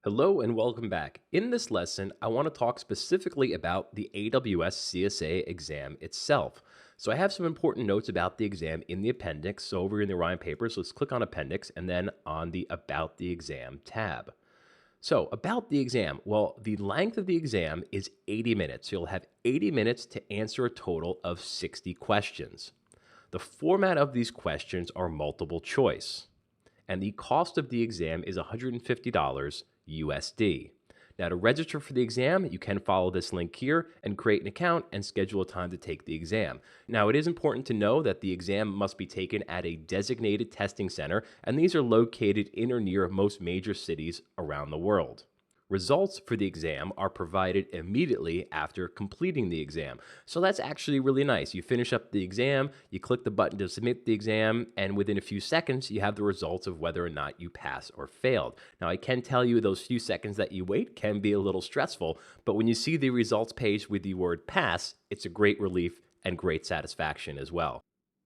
Hello and welcome back. In this lesson, I want to talk specifically about the AWS CSA exam itself. So I have some important notes about the exam in the appendix. So over in the Orion papers, let's click on appendix and then on the About the Exam tab. So about the exam, well, the length of the exam is 80 minutes. You'll have 80 minutes to answer a total of 60 questions. The format of these questions are multiple choice, and the cost of the exam is $150 USD. Now, to register for the exam, you can follow this link here and create an account and schedule a time to take the exam. Now, it is important to know that the exam must be taken at a designated testing center, and these are located in or near most major cities around the world. Results for the exam are provided immediately after completing the exam. So that's actually really nice. You finish up the exam, you click the button to submit the exam, and within a few seconds, you have the results of whether or not you pass or failed. Now, I can tell you those few seconds that you wait can be a little stressful, but when you see the results page with the word pass, it's a great relief and great satisfaction as well.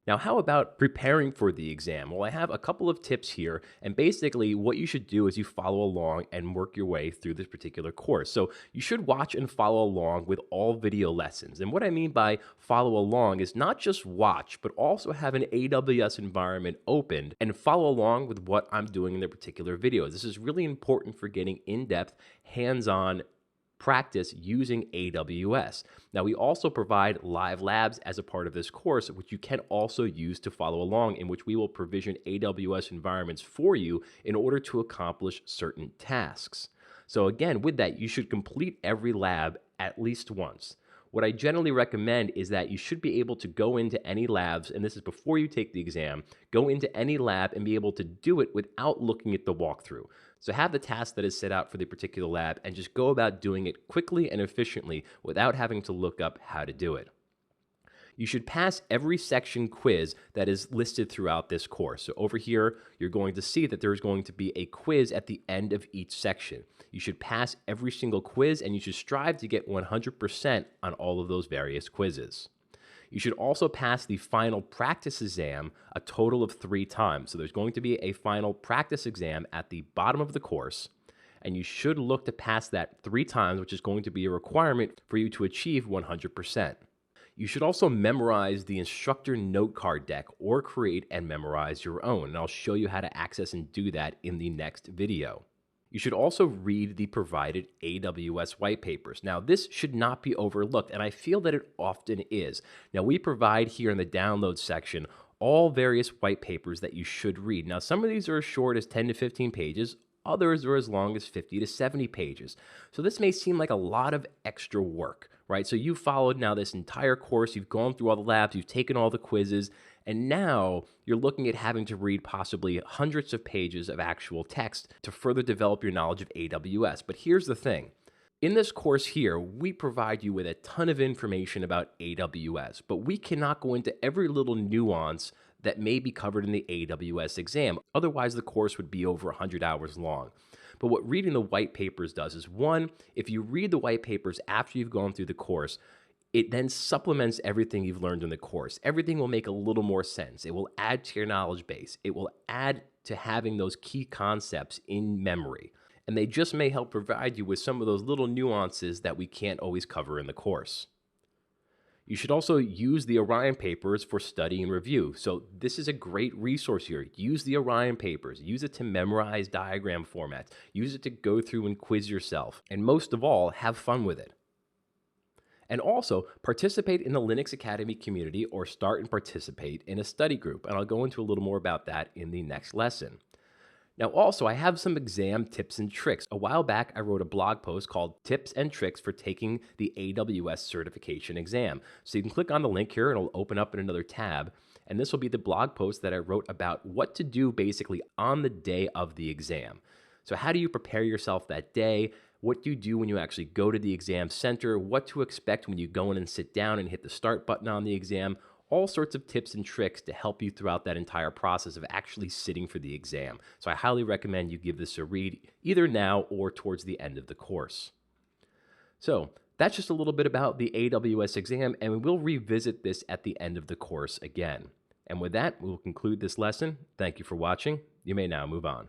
Now, how about preparing for the exam? Well, I have a couple of tips here, and basically what you should do is you follow along and work your way through this particular course. So you should watch and follow along with all video lessons. And what I mean by follow along is not just watch, but also have an AWS environment opened and follow along with what I'm doing in the particular videos. This is really important for getting in-depth, hands-on practice using AWS. Now, we also provide live labs as a part of this course, which you can also use to follow along, in which we will provision AWS environments for you in order to accomplish certain tasks. So again, with that, you should complete every lab at least once. What I generally recommend is that you should be able to go into any labs, and this is before you take the exam, go into any lab and be able to do it without looking at the walkthrough. So have the task that is set out for the particular lab and just go about doing it quickly and efficiently without having to look up how to do it. You should pass every section quiz that is listed throughout this course. So over here, you're going to see that there's going to be a quiz at the end of each section. You should pass every single quiz, and you should strive to get 100% on all of those various quizzes. You should also pass the final practice exam a total of 3 times. So there's going to be a final practice exam at the bottom of the course, and you should look to pass that 3 times, which is going to be a requirement for you to achieve 100%. You should also memorize the instructor note card deck or create and memorize your own. And I'll show you how to access and do that in the next video. You should also read the provided AWS white papers. Now, this should not be overlooked, and I feel that it often is. Now, we provide here in the download section all various white papers that you should read. Now, some of these are as short as 10 to 15 pages. Others are as long as 50 to 70 pages. So this may seem like a lot of extra work, right? So you've followed now this entire course, you've gone through all the labs, you've taken all the quizzes, and now you're looking at having to read possibly hundreds of pages of actual text to further develop your knowledge of AWS. But here's the thing. In this course here, we provide you with a ton of information about AWS, but we cannot go into every little nuance that may be covered in the AWS exam. Otherwise, the course would be over 100 hours long. But what reading the white papers does is, one, if you read the white papers after you've gone through the course, it then supplements everything you've learned in the course. Everything will make a little more sense. It will add to your knowledge base. It will add to having those key concepts in memory. And they just may help provide you with some of those little nuances that we can't always cover in the course. You should also use the Orion papers for study and review. So this is a great resource here. Use the Orion papers. Use it to memorize diagram formats. Use it to go through and quiz yourself. And most of all, have fun with it. And also, participate in the Linux Academy community or start and participate in a study group. And I'll go into a little more about that in the next lesson. Now, also, I have some exam tips and tricks. A while back, I wrote a blog post called Tips and Tricks for Taking the AWS Certification Exam. So you can click on the link here and it'll open up in another tab. And this will be the blog post that I wrote about what to do basically on the day of the exam. So how do you prepare yourself that day? What do you do when you actually go to the exam center? What to expect when you go in and sit down and hit the start button on the exam? All sorts of tips and tricks to help you throughout that entire process of actually sitting for the exam. So I highly recommend you give this a read either now or towards the end of the course. So that's just a little bit about the AWS exam, and we will revisit this at the end of the course again. And with that, we will conclude this lesson. Thank you for watching. You may now move on.